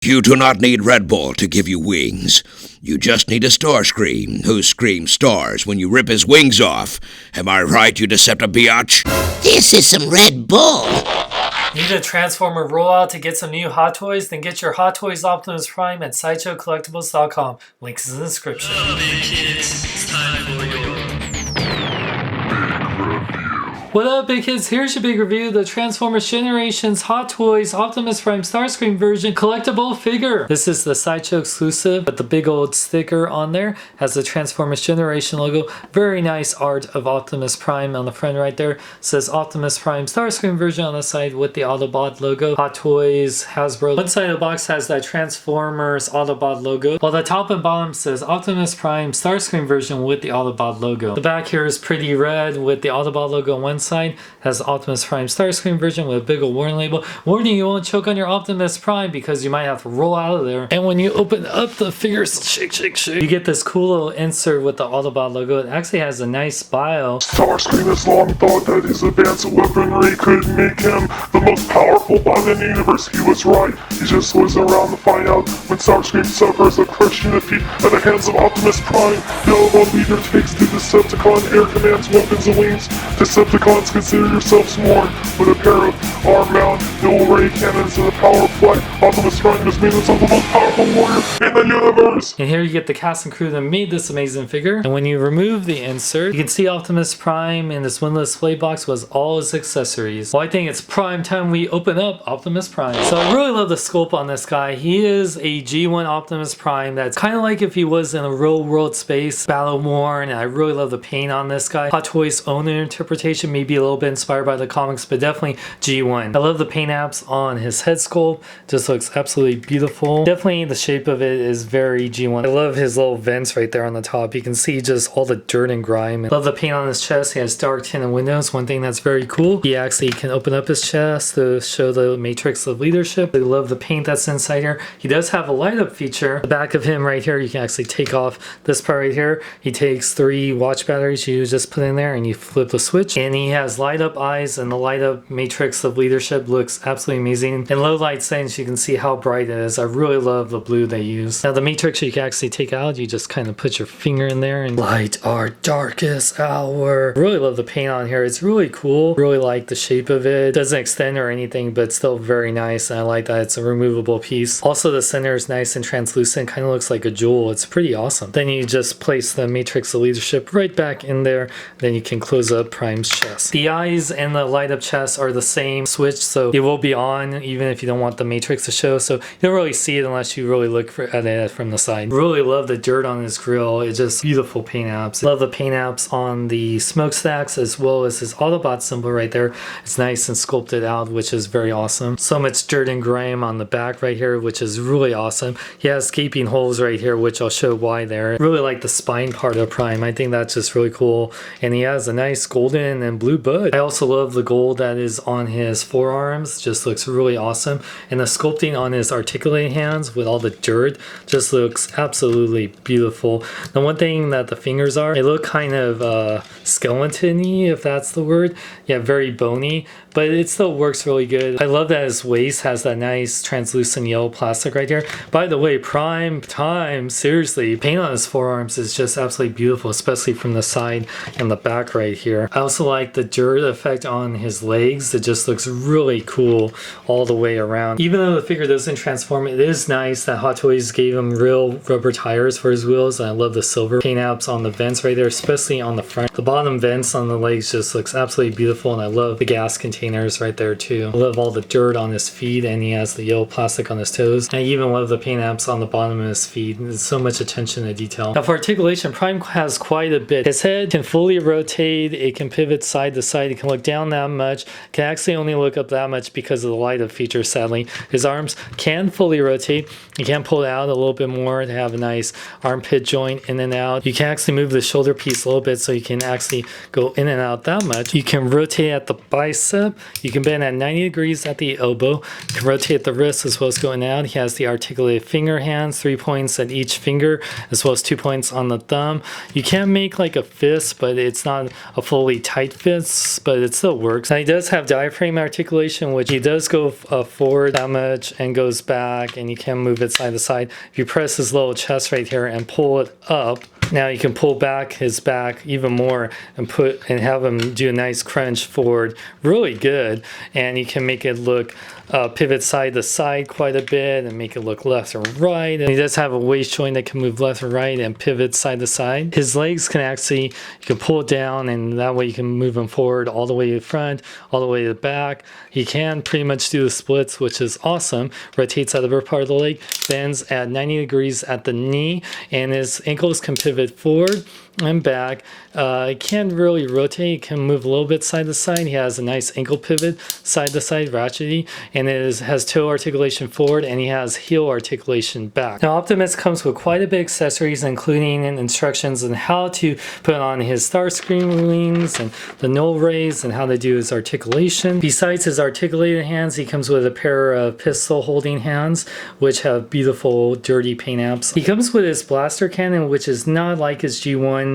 You do not need Red Bull to give you wings. You just need a Starscream who screams stars when you rip his wings off. Am I right, you deceptive biatch? This is some Red Bull. Need a Transformer rollout to get some new Hot Toys? Then get your Hot Toys Optimus Prime at SideshowCollectibles.com. Links in the description. What up, big kids? Here's your big review of the Transformers Generations Hot Toys Optimus Prime Starscream version collectible figure. This is the Sideshow exclusive with the big old sticker on there. Has the Transformers Generation logo. Very nice art of Optimus Prime on the front right there. It says Optimus Prime Starscream version on the side with the Autobot logo. Hot Toys, Hasbro. One side of the box has that Transformers Autobot logo, while the top and bottom says Optimus Prime Starscream version with the Autobot logo. The back here is pretty red with the Autobot logo on one side, has Optimus Prime Starscream version with a big old warning label. Warning, you won't choke on your Optimus Prime because you might have to roll out of there. And when you open up the figures, shake, shake, shake, you get this cool little insert with the Autobot logo. It actually has a nice bio. Starscream has long thought that his advanced weaponry could make him the most powerful bot in the universe. He was right. He just was around to find out when Starscream suffers a crushing defeat at the hands of Optimus Prime. The Autobot leader takes the Decepticon Air Command's weapons and wings. Decepticons, consider yourselves warned. With a pair of arm-mount dual ray cannons and the power of flight, Optimus Prime has made himself the most powerful warrior in the universe. And here you get the cast and crew that made this amazing figure. And when you remove the insert, you can see Optimus Prime in this windless display box was all his accessories. Well, I think it's prime time we open up Optimus Prime. So I really love the sculpt on this guy. He is a G1 Optimus Prime that's kind of like if he was in a real world space, battle worn. And I really love the paint on this guy. Hot Toys' own interpretation, maybe a little bit inspired by the comics, but definitely G1. I love the paint apps on his head sculpt. Just looks absolutely beautiful. Definitely the shape of it is very G1. I love his little vents right there on the top. You can see just all the dirt and grime. I love the paint on his chest. He has dark tinted windows. One thing that's very cool, he actually can open up his chest to show the matrix of leadership. I love the paint that's inside here. He does have a light up feature. The back of him right here, you can actually take off this part right here. He takes 3 watch batteries you just put in there and you flip the switch, and he has light up eyes, and the light up matrix of leadership looks absolutely amazing. In low light settings you can see how bright it is. I really love the blue they use. Now the matrix you can actually take out, you just kind of put your finger in there and light our darkest hour. I really love the paint on here. It's really cool. Really like the shape of it. It doesn't extend or anything, but still very nice, and I like that it's a removable piece. Also the center is nice and translucent, kind of looks like a jewel. It's pretty awesome. Then you just place the matrix of leadership right back in there. Then you can close up Prime's chest. The eyes and the light up chest are the same switch, so it will be on even if you don't want the matrix to show, so you don't really see it unless you really look at it from the side. Really love the dirt on his grill. It's just beautiful paint apps. Love the paint apps on the smokestacks as well as his Autobot symbol right there. It's nice and sculpted out, which is very awesome. So much dirt and grime on the back right here, which is really awesome. He has gaping holes right here, which I'll show why there. Really like the spine part of Prime. I think that's just really cool, and he has a nice golden and blue bud. I also love the gold that is on his forearms. Just looks really awesome, and the sculpting on his articulated hands with all the dirt just looks absolutely beautiful. The one thing that the fingers are, they look kind of skeleton-y, if that's the word. Yeah, very bony, but it still works really good. I love that his waist has that nice translucent yellow plastic right here. By the way, Prime Time, seriously, paint on his forearms is just absolutely beautiful, especially from the side and the back right here. I also like the dirt effect on his legs. It just looks really cool all the way around. Even though the figure doesn't transform, it is nice that Hot Toys gave him real rubber tires for his wheels, and I love the silver paint apps on the vents right there, especially on the front. The bottom vents on the legs just looks absolutely beautiful, and I love the gas containers right there too. I love all the dirt on his feet, and he has the yellow plastic on his toes. And I even love the paint apps on the bottom of his feet. There's so much attention to detail. Now for articulation, Prime has quite a bit. His head can fully rotate, it can pivot side to side, it can look down that much, can actually only look up that much because of the light up feature, sadly. His arms can fully rotate. You can pull it out a little bit more to have a nice armpit joint in and out. You can actually move the shoulder piece a little bit so you can actually go in and out that much. You can rotate at the bicep. You can bend at 90 degrees at the elbow. You can rotate the wrist as well as going out. He has the articulated finger hands, 3 points at each finger, as well as 2 points on the thumb. You can make like a fist, but it's not a fully tight fist, but it still works. Now he does have diaphragm articulation, which he does go forward that much and goes back, and you can move it side to side. If you press his little chest right here and pull it up, now you can pull back his back even more and have him do a nice crunch forward, really good. And you can make it look pivot side to side quite a bit and make it look left or right. And he does have a waist joint that can move left or right and pivot side to side. His legs can actually, you can pull it down, and that way you can move him forward all the way to the front, all the way to the back. He can pretty much do the splits, which is awesome. Rotates at the upper part of the leg, bends at 90 degrees at the knee, and his ankles can pivot forward and back. It can't really rotate. It can move a little bit side to side. He has a nice ankle pivot side to side, ratchety, and it has toe articulation forward, and he has heel articulation back. Now Optimus comes with quite a bit of accessories, including instructions on how to put on his Starscream wings and the null rays and how to do his articulation. Besides his articulated hands, he comes with a pair of pistol holding hands, which have beautiful dirty paint apps. He comes with his blaster cannon, which is not like his G1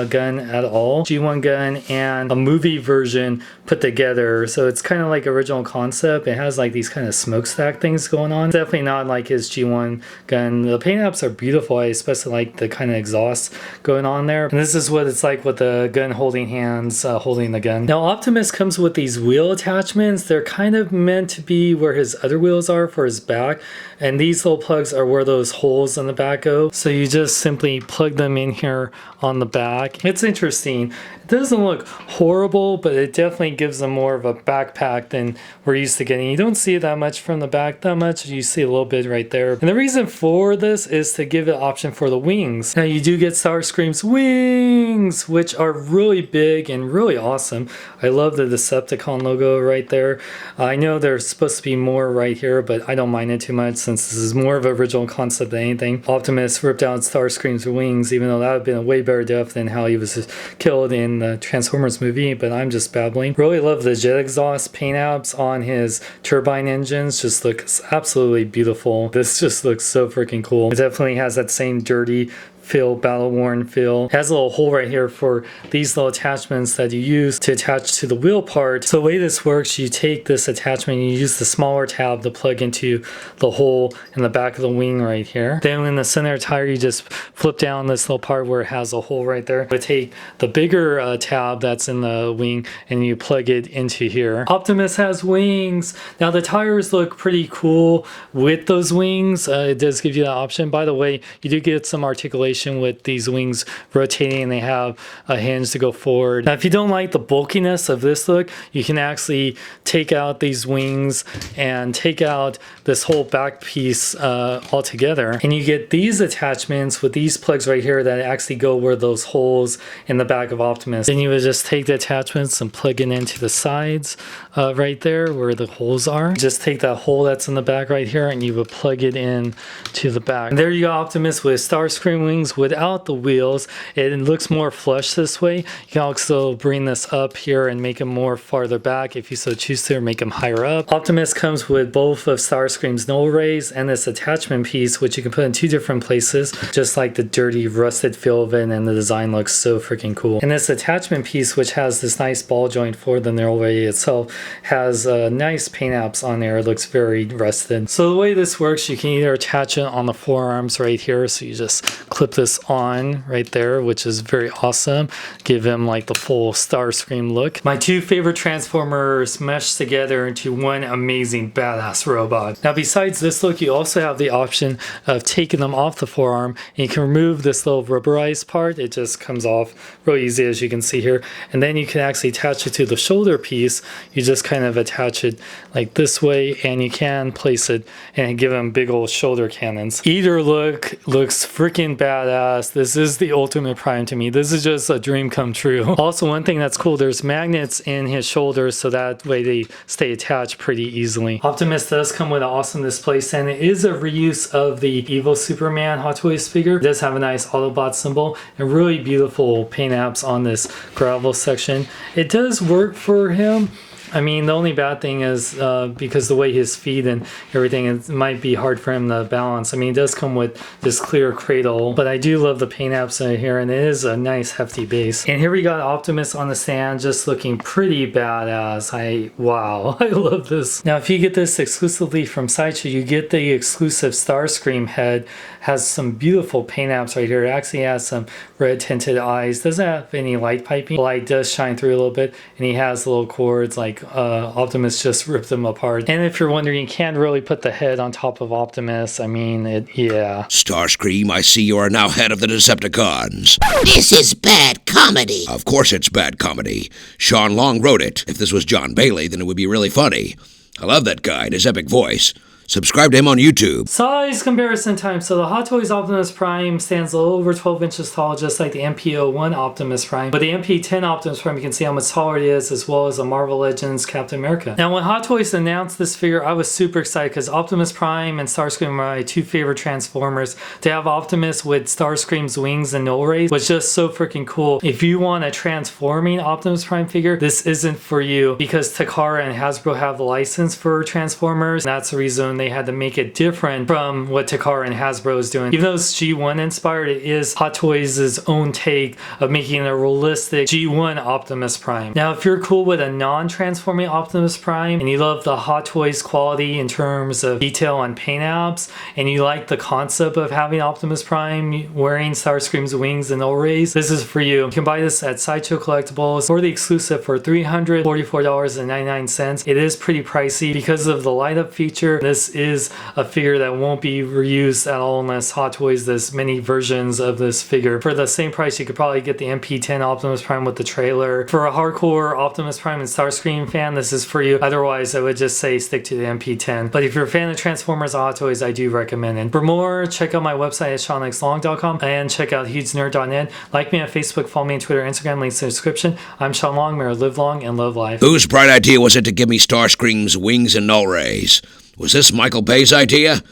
gun at all. G1 gun and a movie version put together, so it's kind of like original concept. It has like these kind of smokestack things going on. Definitely not like his G1 gun. The paint apps are beautiful. I especially like the kind of exhaust going on there. And this is what it's like with the gun holding hands holding the gun. Now Optimus comes with these wheel attachments. They're kind of meant to be where his other wheels are for his back, and these little plugs are where those holes in the back go. So you just simply plug them in here on the back. It's interesting. It doesn't look horrible, but it definitely gives them more of a backpack than we're used to getting. You don't see it that much from the back that much. You see a little bit right there. And the reason for this is to give it an option for the wings. Now you do get Starscream's wings, which are really big and really awesome. I love the Decepticon logo right there. I know there's supposed to be more right here, but I don't mind it too much since this is more of an original concept than anything. Optimus ripped out Starscream's wings, even though that would have been a way better death than how he was killed in the Transformers movie, but I'm just babbling. Really love the jet exhaust paint apps on his turbine engines. Just looks absolutely beautiful. This just looks so freaking cool. It definitely has that same dirty feel, battle worn feel. It has a little hole right here for these little attachments that you use to attach to the wheel part. So the way this works, you take this attachment and you use the smaller tab to plug into the hole in the back of the wing right here. Then in the center tire, you just flip down this little part where it has a hole right there. You take the bigger tab that's in the wing and you plug it into here. Optimus has wings. Now the tires look pretty cool with those wings. It does give you that option. By the way, you do get some articulation with these wings rotating, and they have a hinge to go forward. Now if you don't like the bulkiness of this look, you can actually take out these wings and take out this whole back piece altogether, and you get these attachments with these plugs right here that actually go where those holes in the back of Optimus. Then you would just take the attachments and plug it into the sides right there where the holes are. Just take that hole that's in the back right here and you would plug it in to the back. And there you go, Optimus with Starscream wings without the wheels. It looks more flush this way. You can also bring this up here and make them more farther back if you so choose to, or make them higher up. Optimus comes with both of Starscream's null rays and this attachment piece, which you can put in two different places, just like the dirty rusted feel of it, and the design looks so freaking cool. And this attachment piece, which has this nice ball joint for the null ray itself, has nice paint apps on there. It looks very rusted. So the way this works, you can either attach it on the forearms right here, so you just clip this on right there, which is very awesome. Give him like the full Starscream look. My two favorite Transformers meshed together into one amazing badass robot. Now besides this look, you also have the option of taking them off the forearm, and you can remove this little rubberized part. It just comes off really easy, as you can see here, and then you can actually attach it to the shoulder piece. You just kind of attach it like this way, and you can place it and give them big old shoulder cannons. Either look looks freaking badass. This is the ultimate Prime to me. This is just a dream come true. Also, one thing that's cool, there's magnets in his shoulders, so that way they stay attached pretty easily. Optimus does come with an awesome display stand. It is a reuse of the Evil Superman Hot Toys figure. It does have a nice Autobot symbol and really beautiful paint apps on this gravel section. It does work for him. I mean, the only bad thing is because the way his feet and everything, it might be hard for him to balance. I mean, it does come with this clear cradle, but I do love the paint apps in here, and it is a nice hefty base. And here we got Optimus on the stand, just looking pretty badass. Wow, I love this. Now, if you get this exclusively from Sideshow, you get the exclusive Starscream head. Has some beautiful paint apps right here. It actually has some red tinted eyes. Doesn't have any light piping. The light does shine through a little bit, and he has little cords like Optimus just ripped them apart. And if you're wondering, you can't really put the head on top of Optimus. I mean, yeah. Starscream, I see you are now head of the Decepticons. This is bad comedy. Of course it's bad comedy. Sean Long wrote it. If this was John Bailey, then it would be really funny. I love that guy and his epic voice. Subscribe to him on YouTube. Size comparison time. So the Hot Toys Optimus Prime stands a little over 12 inches tall, just like the MP01 Optimus Prime. But the MP10 Optimus Prime, you can see how much taller it is, as well as the Marvel Legends Captain America. Now, when Hot Toys announced this figure, I was super excited because Optimus Prime and Starscream are my two favorite Transformers. To have Optimus with Starscream's wings and null rays was just so freaking cool. If you want a transforming Optimus Prime figure, this isn't for you, because Takara and Hasbro have the license for Transformers. And that's the reason they had to make it different from what Takara and Hasbro is doing. Even though it's G1 inspired, it is Hot Toys' own take of making a realistic G1 Optimus Prime. Now, if you're cool with a non-transforming Optimus Prime and you love the Hot Toys quality in terms of detail on paint apps, and you like the concept of having Optimus Prime wearing Starscream's wings and null rays, this is for you. You can buy this at Sideshow Collectibles or the exclusive for $344.99. It is pretty pricey because of the light up feature. This is a figure that won't be reused at all unless Hot Toys does many versions of this figure. For the same price, you could probably get the MP10 Optimus Prime with the trailer. For a hardcore Optimus Prime and Starscream fan, this is for you. Otherwise, I would just say stick to the MP10. But if you're a fan of Transformers Hot Toys, I do recommend it. For more, check out my website at SeanXLong.com and check out HugeNerd.net. Like me on Facebook, follow me on Twitter, Instagram, links in the description. I'm Sean Long. May I live long and love life. Whose bright idea was it to give me Starscream's wings and null rays? Was this Michael Bay's idea?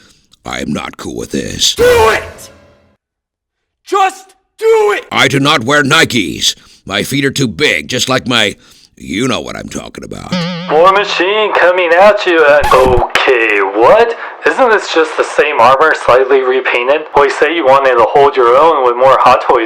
I am not cool with this. Do it! Just do it! I do not wear Nikes. My feet are too big, just like my... You know what I'm talking about. War Machine coming at you and... Okay, what? Isn't this just the same armor, slightly repainted? Well, you say you wanted to hold your own with more Hot Toys